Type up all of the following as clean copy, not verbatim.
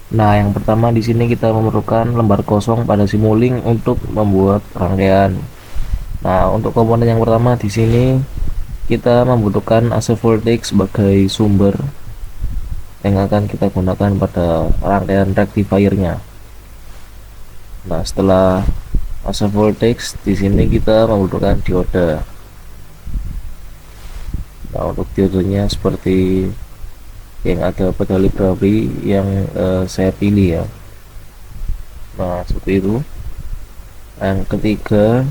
Nah, yang pertama di sini kita memerlukan lembar kosong pada Simulink untuk membuat rangkaian. Nah, untuk komponen yang pertama di sini kita membutuhkan AC voltage sebagai sumber yang akan kita gunakan pada rangkaian rectifiernya. Nah, setelah AC voltage di sini kita membutuhkan dioda. Nah, untuk diodenya seperti yang ada pada library yang saya pilih ya. Nah, seperti itu. Yang ketiga,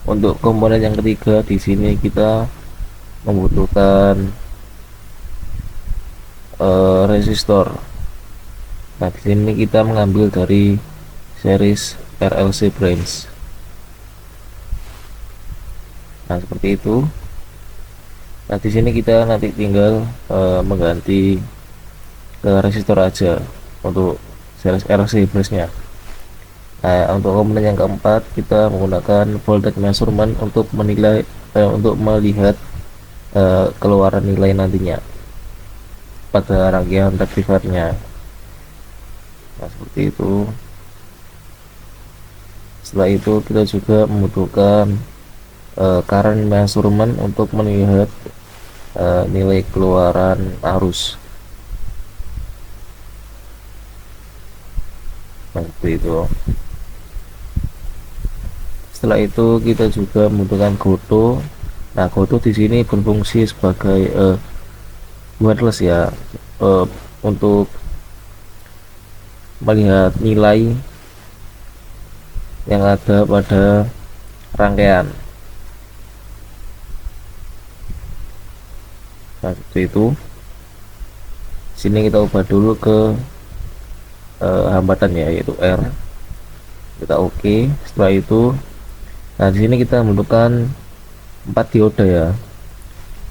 untuk komponen yang ketiga di sini kita membutuhkan resistor. Nah, di sini kita mengambil dari series RLC branch. Nah, seperti itu. Nah, di sini kita nanti tinggal mengganti ke resistor aja untuk series RLC branch-nya. Nah, untuk komponen yang keempat kita menggunakan voltage measurement untuk menilai untuk melihat keluaran nilai nantinya pada rangkaian rectifiernya. Nah, seperti itu. Setelah itu kita juga membutuhkan current measurement untuk melihat nilai keluaran arus. Nah, seperti itu. Setelah itu kita juga membutuhkan goto. Nah, goto di sini berfungsi sebagai wireless ya, uh, untuk melihat nilai yang ada pada rangkaian. Nah, seperti itu. Sini kita ubah dulu ke hambatan ya, yaitu R. Kita oke. Setelah itu, nah di sini kita membutuhkan 4 dioda ya.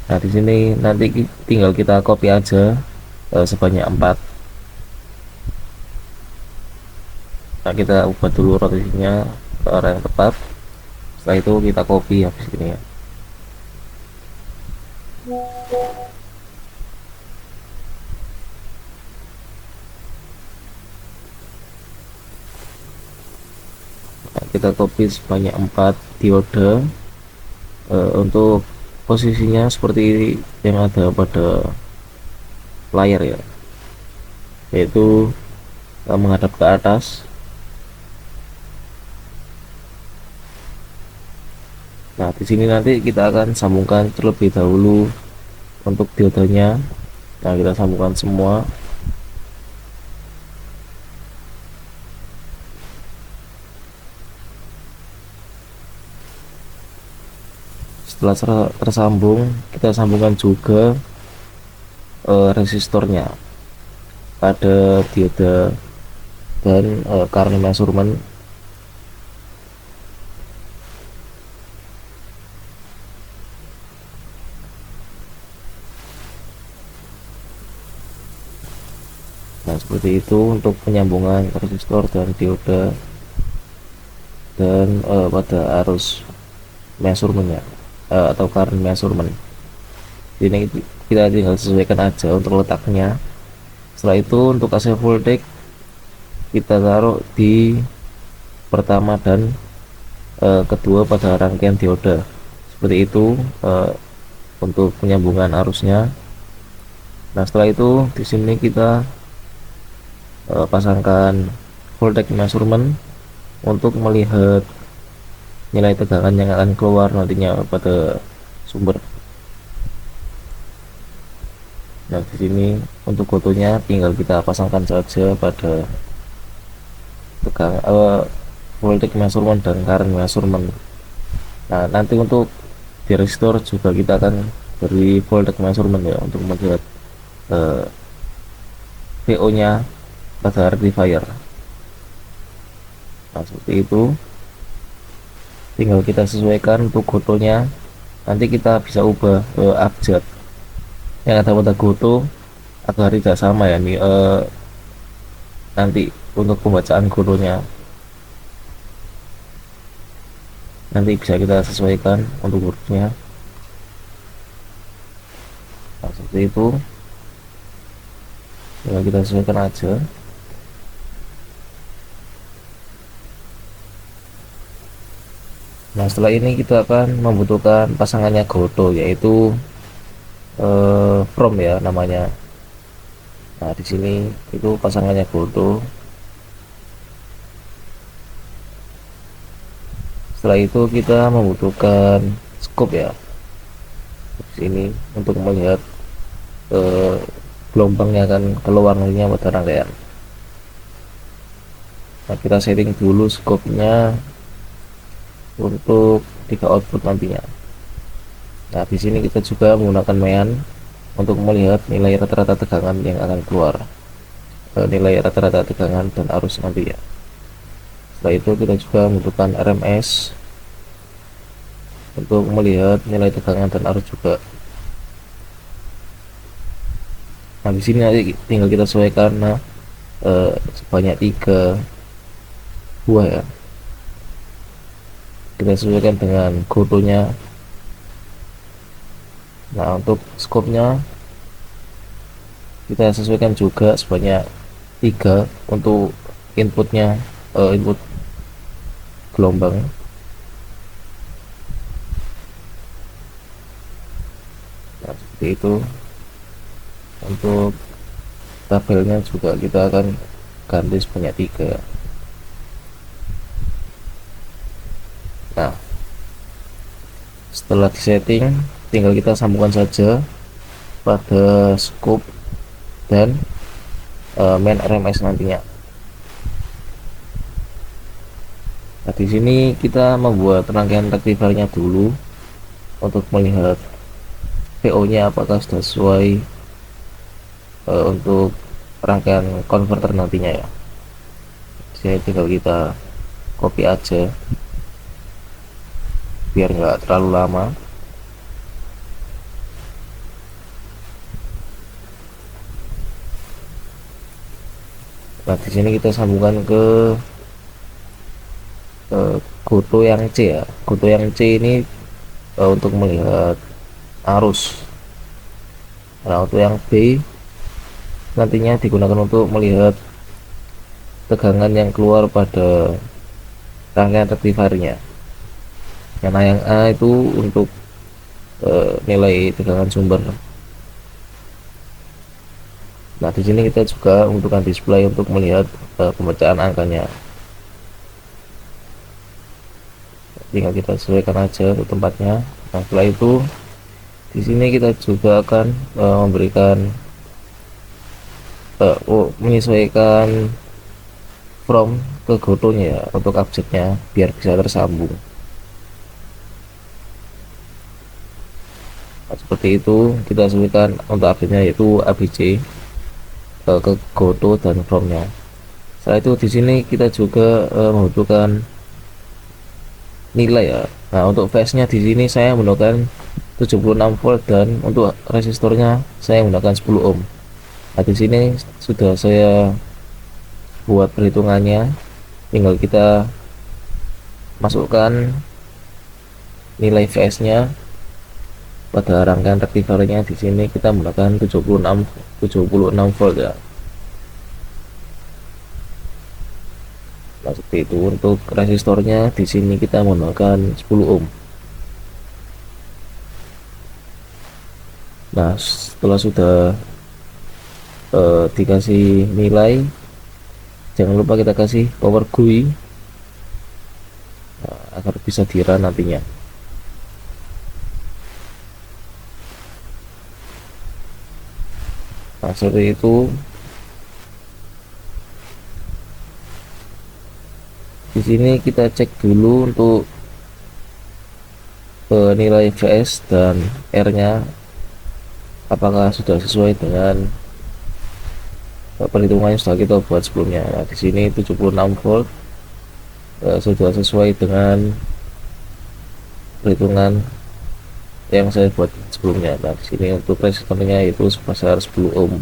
Nah, di sini nanti tinggal kita copy aja sebanyak 4. Nah, kita ubah dulu rotasinya ke arah yang tepat. Setelah itu kita copy habis ini ya. Nah, kita copy sebanyak 4 dioda untuk posisinya seperti yang ada pada layar ya, yaitu menghadap ke atas. Nah, di sini nanti kita akan sambungkan terlebih dahulu untuk diodanya. Nah, kita sambungkan semua. Setelah tersambung, kita sambungkan juga resistornya pada dioda dan current measurement. Nah, seperti itu untuk penyambungan resistor dan dioda dan pada arus measurementnya atau current measurement. Ini kita tinggal sesuaikan aja untuk letaknya. Setelah itu untuk AC voltage kita taruh di pertama dan kedua pada rangkaian dioda. Seperti itu untuk penyambungan arusnya. Nah, setelah itu di sini kita pasangkan voltage measurement untuk melihat nilai tegangan yang akan keluar nantinya pada sumber. Nah, di sini untuk fotonya tinggal kita pasangkan saja pada tegangan voltage measurement dan current measurement. Nah, nanti untuk di resistor juga kita akan beri voltage measurement ya untuk melihat VO nya pada rectifier. Nah, seperti itu. Tinggal kita sesuaikan untuk gotonya. Nanti kita bisa ubah abjad yang ada pada goto agar tidak sama ya nih nanti untuk pembacaan gotonya. Nanti bisa kita sesuaikan untuk hurufnya. Nah, seperti itu. Tinggal kita sesuaikan aja. Nah, setelah ini kita akan membutuhkan pasangannya Goto, yaitu From ya namanya. Nah, di sini itu pasangannya Goto. Setelah itu kita membutuhkan scope ya di sini untuk melihat eh, gelombangnya akan keluar nantinya pada rangkaian. Nah, kita setting dulu scope-nya untuk 3 output nantinya. Nah, di sini kita juga menggunakan mean untuk melihat nilai rata-rata tegangan yang akan keluar, nilai rata-rata tegangan dan arus nantinya. Setelah itu kita juga membutuhkan RMS untuk melihat nilai tegangan dan arus juga. Nah, di sini nanti tinggal kita sesuaikan sebanyak 3 buah ya. Kita sesuaikan dengan gotonya. Nah, untuk scope-nya kita sesuaikan juga sebanyak 3 untuk inputnya, input gelombang. Nah, seperti itu. Untuk tabelnya juga kita akan ganti sebanyak 3. Nah, setelah disetting tinggal kita sambungkan saja pada scope dan main RMS nantinya. Nah, di sini kita membuat rangkaian rectifier-nya dulu untuk melihat VO-nya apakah sudah sesuai untuk rangkaian converter nantinya ya. Jadi tinggal kita copy aja biar nggak terlalu lama. Nah, di sini kita sambungkan ke Goto yang C ya. Goto yang C ini untuk melihat arus. Nah, untuk yang B nantinya digunakan untuk melihat tegangan yang keluar pada rangkaian rectifier-nya. Nah, yang A itu untuk nilai tegangan sumber. Nah, di sini kita juga membutuhkan display untuk melihat pemecahan angkanya. Tinggal kita sesuaikan aja untuk tempatnya. Nah, setelah itu di sini kita juga akan memberikan menyesuaikan from ke gotonya ya untuk objeknya biar bisa tersambung. Nah, seperti itu kita sesuaikan untuk objeknya yaitu ABC ke goto dan fromnya. Setelah itu di sini kita juga membutuhkan nilai ya. Nah, untuk phase nya di sini saya menggunakan 76 volt dan untuk resistornya saya menggunakan 10 ohm. Nah, di sini sudah saya buat perhitungannya, tinggal kita masukkan nilai VS nya pada rangkaian rectifier-nya. Di sini kita menggunakan 76 volt ya. Nah, seperti itu. Untuk resistornya di sini kita menggunakan 10 ohm. Nah, setelah sudah dikasih nilai, jangan lupa kita kasih power GUI agar bisa di-run nantinya. Nah, seperti itu. Di sini kita cek dulu untuk nilai VS dan R-nya apakah sudah sesuai dengan perhitungannya sudah kita buat sebelumnya. Nah, di sini 76 volt sudah sesuai dengan perhitungan yang saya buat sebelumnya. Nah, di sini untuk resistornya itu sebesar 10 ohm.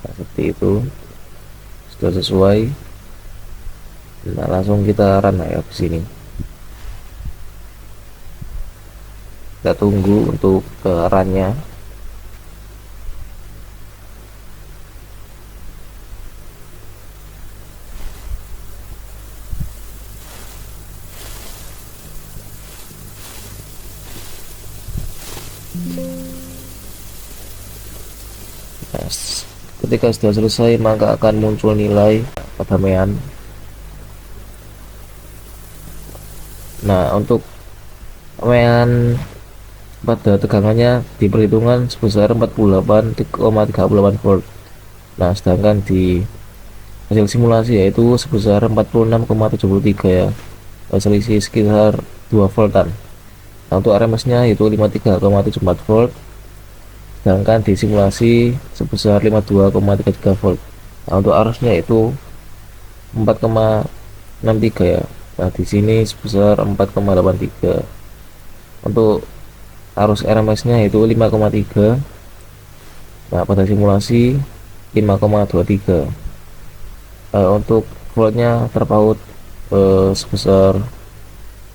Nah, seperti itu sudah sesuai. Nah, langsung kita run ya di sini. Kita tunggu untuk run-nya. Nah, ketika sudah selesai maka akan muncul nilai kedamaian. Nah, untuk kedamaian pada tegangannya diperhitungkan sebesar 48,38 volt. Nah, sedangkan di hasil simulasi yaitu sebesar 46,73 ya, selisih sekitar 2 voltan. Nah, untuk RMS nya yaitu 53,74 volt, sedangkan di simulasi sebesar 52,33 volt. Nah, untuk arusnya itu 4,63 ya. Nah, di sini sebesar 4,83. Untuk arus RMS nya itu 5,3. Nah, pada simulasi 5,23. Untuk voltnya terpaut sebesar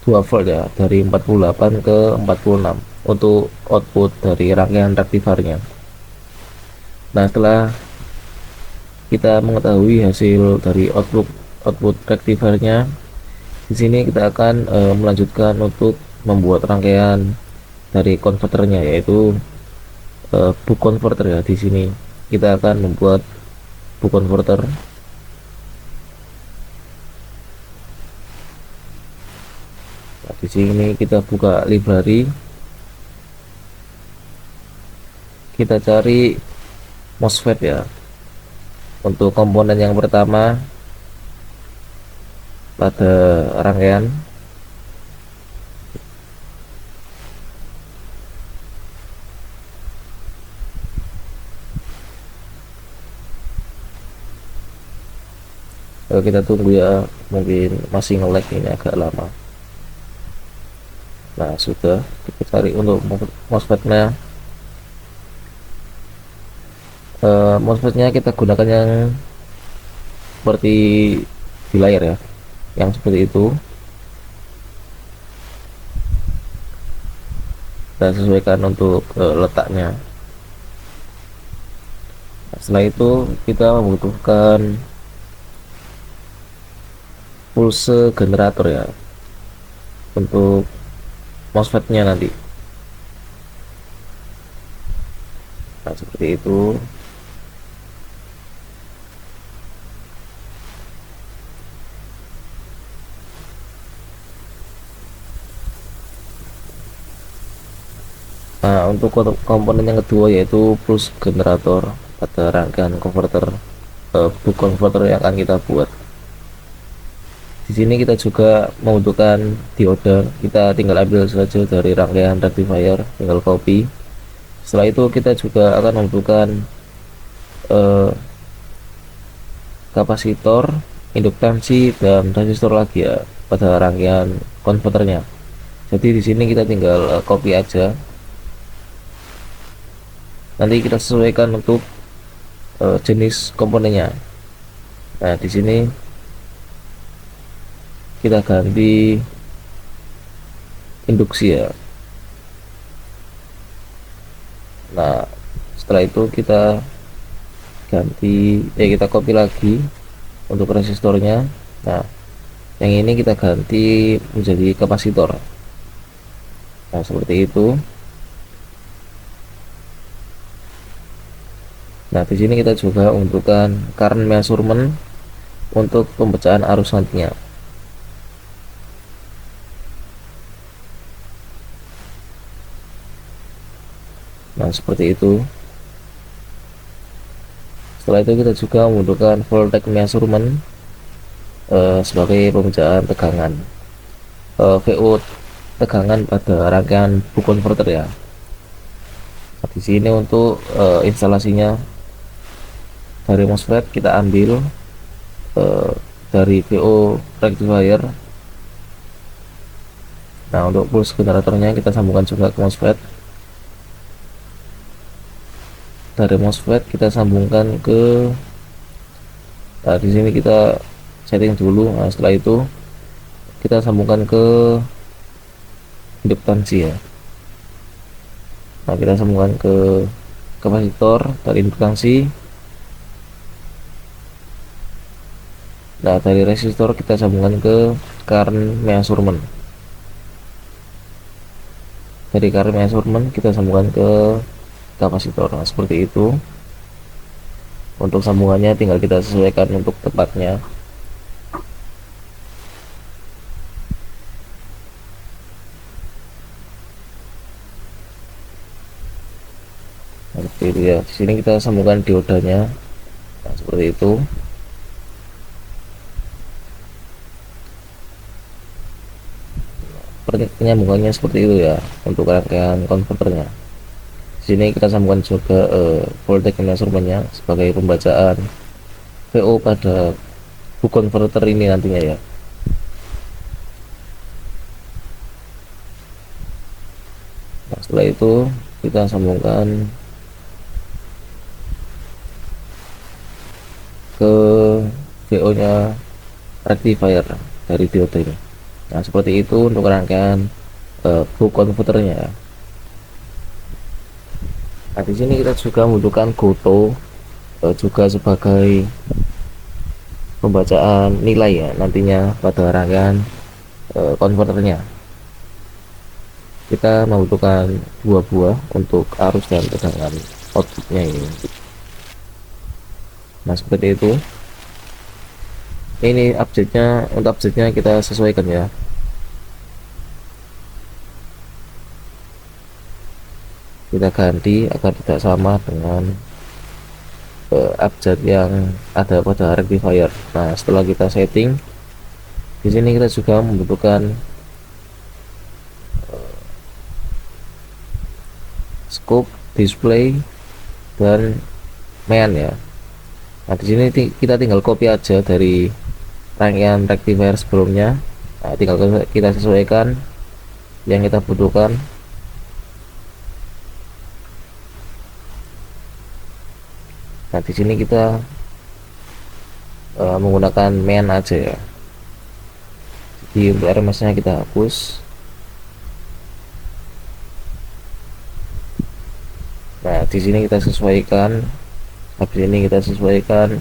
2 volt ya, dari 48 ke 46 untuk output dari rangkaian rectifiernya. Nah, setelah kita mengetahui hasil dari output rectifiernya, di sini kita akan melanjutkan untuk membuat rangkaian dari konverternya, yaitu buck converter ya. Di sini kita akan membuat buck converter. Nah, di sini kita buka library, kita cari MOSFET ya. Untuk komponen yang pertama pada rangkaian, kita tunggu ya, mungkin masih nge-lag, ini agak lama. Nah, sudah kita cari untuk MOSFET-nya. MOSFET-nya kita gunakan yang seperti di layar ya, yang seperti itu. Kita sesuaikan untuk letaknya. Nah, setelah itu kita membutuhkan pulse generator ya untuk MOSFET-nya nanti. Nah, seperti itu. Nah, untuk komponen yang kedua yaitu pulse generator pada rangkaian converter, buck converter yang akan kita buat. Di sini kita juga membutuhkan dioda. Kita tinggal ambil saja dari rangkaian rectifier, tinggal copy. Setelah itu kita juga akan membutuhkan kapasitor, induktansi, dan resistor lagi ya pada rangkaian konverternya. Jadi di sini kita tinggal copy aja. Nanti kita sesuaikan untuk jenis komponennya. Nah, di sini kita ganti induksi ya. Nah, setelah itu kita ganti, kita copy lagi untuk resistornya. Nah, yang ini kita ganti menjadi kapasitor. Nah, seperti itu. Nah, di sini kita juga membutuhkan current measurement untuk pemecahan arus nantinya. Nah, seperti itu. Setelah itu kita juga membutuhkan voltage measurement sebagai pemecahan tegangan, VO tegangan pada rangkaian buck converter ya. Nah, di sini untuk instalasinya dari MOSFET kita ambil dari VO rectifier. Nah, untuk pulse generatornya kita sambungkan juga ke MOSFET. Dari MOSFET kita sambungkan ke, nah di sini kita setting dulu. Nah, setelah itu kita sambungkan ke induktansi ya. Nah, kita sambungkan ke kapasitor dari induktansi. Nah, dari resistor kita sambungkan ke current measurement. dari current measurement kita sambungkan ke kapasitor. Nah, seperti itu. Untuk sambungannya tinggal kita sesuaikan untuk tepatnya. Nah, seperti itu ya. Di sini kita sambungkan diodanya. Nah, seperti itu. Penyambungannya seperti itu ya untuk rangkaian konverternya. Di sini kita sambungkan juga voltage measurementnya sebagai pembacaan VO pada buck converter ini nantinya ya. Nah, setelah itu kita sambungkan ke VO nya rectifier dari diode ini. Nah, seperti itu untuk rangkaian buck converternya. Nah, di sini kita juga membutuhkan goto juga sebagai pembacaan nilai ya nantinya pada rangkaian konverternya. Kita membutuhkan dua buah untuk arus dan tegangan outputnya ini. Nah, seperti itu. Ini update-nya, untuk update-nya kita sesuaikan ya. Kita ganti agar tidak sama dengan update yang ada pada rectifier. Nah, setelah kita setting, di sini kita juga membutuhkan scope, display, dan main ya. Nah, di sini kita tinggal copy aja dari rangkaian rectifier sebelumnya. Nah, tinggal kita sesuaikan yang kita butuhkan. Nah, di sini kita menggunakan main aja ya. Di RMS nya kita hapus. Nah, di sini kita sesuaikan. Habis ini kita sesuaikan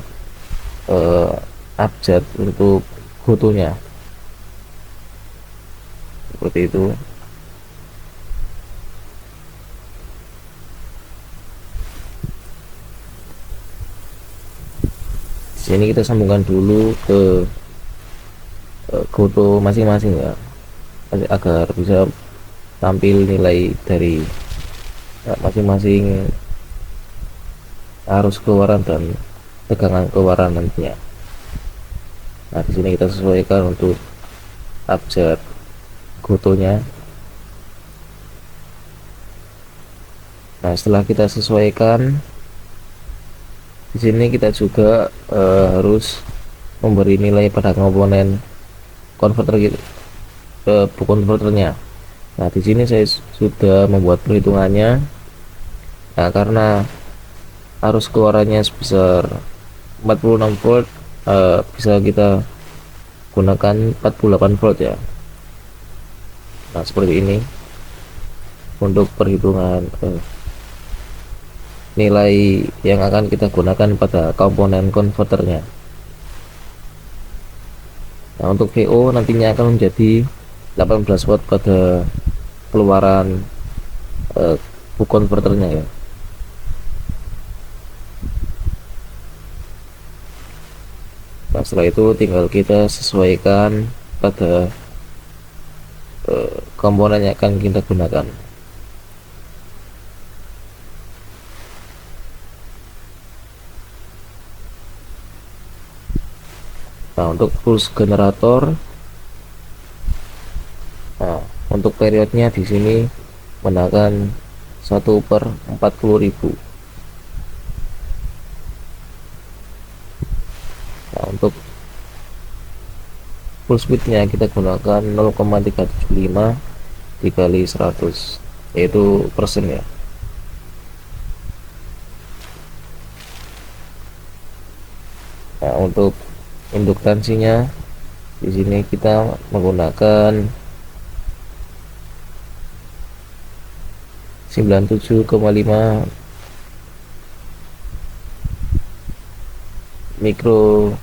abjad untuk gotonya seperti itu. Di sini kita sambungkan dulu ke goto masing-masing ya, agar bisa tampil nilai dari masing-masing arus keluaran dan tegangan keluaran nantinya. Nah, di sini kita sesuaikan untuk abjad gotonya. Nah, setelah kita sesuaikan, di sini kita juga harus memberi nilai pada komponen konverter buck converternya. Nah, di sini saya sudah membuat perhitungannya. Nah, karena arus keluarannya sebesar 46 volt, bisa kita gunakan 48 volt ya. Nah, seperti ini untuk perhitungan nilai yang akan kita gunakan pada komponen konverternya. Nah, untuk VO nantinya akan menjadi 18 watt pada keluaran buck converternya ya. Nah, setelah itu tinggal kita sesuaikan pada komponen yang akan kita gunakan. Nah, untuk pulse generator, nah, untuk periodnya di sini menggunakan 1/40.000. Nah, untuk full speednya kita gunakan 0,375 dikali 100, yaitu persen ya. Nah, untuk induktansinya di sini kita menggunakan 97,5 mikro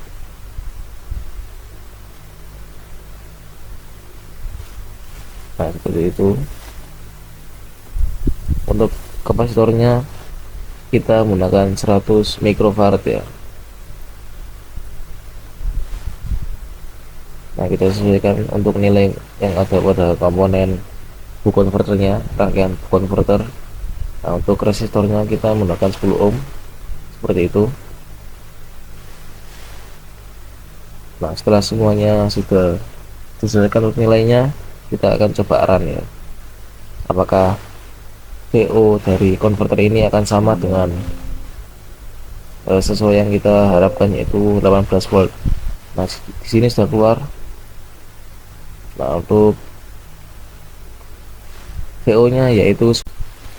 nah seperti itu. kapasitornya kita menggunakan 100 mikrofarad ya. Nah, kita sesuaikan untuk nilai yang ada pada komponen buck converternya, rangkaian buck converter. Nah, untuk resistornya kita menggunakan 10 ohm seperti itu. Nah, setelah semuanya sudah disesuaikan untuk nilainya, kita akan coba run ya, apakah VO dari konverter ini akan sama dengan sesuai yang kita harapkan, yaitu 18 volt. Nah, di sini sudah keluar. Nah, untuk VO nya yaitu,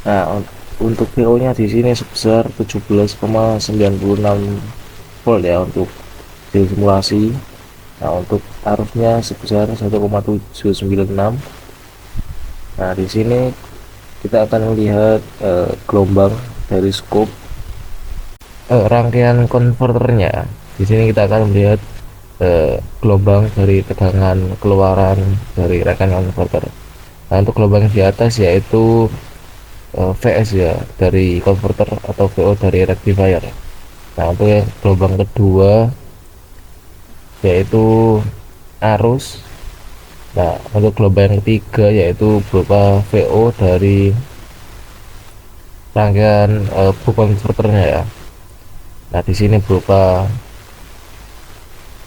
nah untuk VO nya di sini sebesar 17,96 volt ya untuk simulasi. Nah, untuk arusnya sebesar 1,796. Nah, di sini kita akan melihat gelombang dari scope rangkaian konverternya. Di sini kita akan melihat gelombang dari tegangan keluaran dari rangkaian konverter. Nah, untuk gelombang di atas yaitu VS ya dari konverter atau VO dari rectifier. Nah, untuk yang gelombang kedua yaitu arus. Nah, untuk gelombang yang ketiga yaitu berupa VO dari rangkaian buck converternya ya. Nah, di sini berupa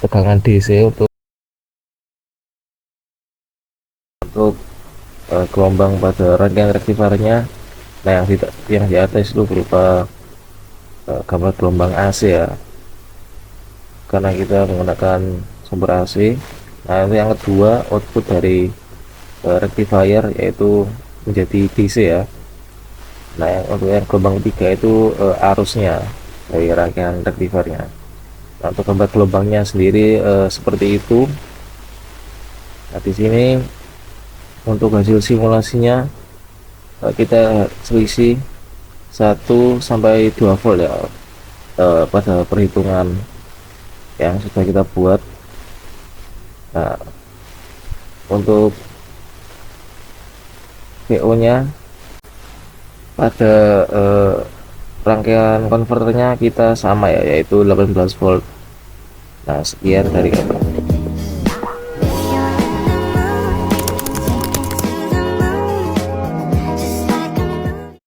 tegangan DC untuk gelombang pada rangkaian rectifiernya. Nah, yang di atas itu berupa gambar gelombang AC ya, karena kita menggunakan sumber AC. Nah, yang kedua output dari rectifier yaitu menjadi DC ya. Nah, untuk yang gelombang ketiga itu arusnya dari rangkaian rectifiernya. Nah, untuk gambar gelombangnya sendiri seperti itu. Nah, di sini untuk hasil simulasinya kita selisih 1 sampai 2 volt ya pada perhitungan yang sudah kita buat. Nah, untuk VO nya pada rangkaian konverternya kita sama ya, yaitu 18 volt. Nah, sekian dari